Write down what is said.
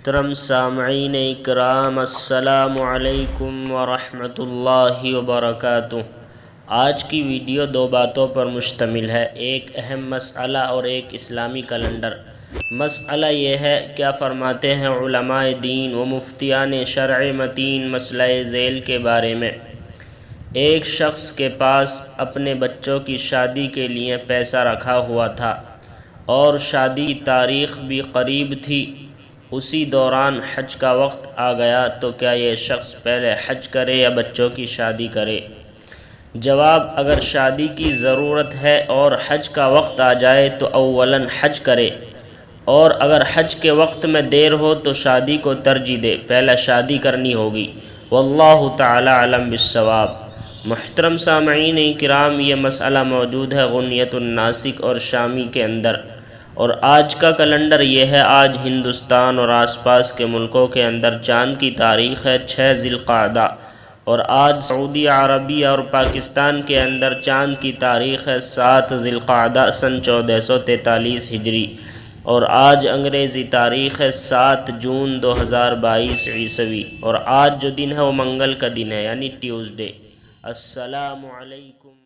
محترم سامعین اکرام، السلام علیکم ورحمۃ اللہ وبرکاتہ۔ آج کی ویڈیو دو باتوں پر مشتمل ہے، ایک اہم مسئلہ اور ایک اسلامی کیلنڈر۔ مسئلہ یہ ہے، کیا فرماتے ہیں علماء دین و مفتیان شرع متین مسئلہ ذیل کے بارے میں؟ ایک شخص کے پاس اپنے بچوں کی شادی کے لیے پیسہ رکھا ہوا تھا اور شادی کی تاریخ بھی قریب تھی۔ اسی دوران حج کا وقت آ گیا تو کیا یہ شخص پہلے حج کرے یا بچوں کی شادی کرے؟ جواب: اگر شادی کی ضرورت ہے اور حج کا وقت آ جائے تو اولاً حج کرے، اور اگر حج کے وقت میں دیر ہو تو شادی کو ترجیح دے، پہلے شادی کرنی ہوگی۔ واللہ تعالی اعلم بالصواب۔ محترم سامعین کرام، یہ مسئلہ موجود ہے غنیۃ الناسک اور شامی کے اندر، اور آج کا کیلنڈر یہ ہے۔ آج ہندوستان اور آس پاس کے ملکوں کے اندر چاند کی تاریخ ہے 6 ذی القعدہ، اور آج سعودی عربیہ اور پاکستان کے اندر چاند کی تاریخ ہے 7 ذی القعدہ سن 1443 ہجری، اور آج انگریزی تاریخ ہے 7 جون 2022 عیسوی، اور آج جو دن ہے وہ منگل کا دن ہے، یعنی ٹیوزڈے۔ السلام علیکم۔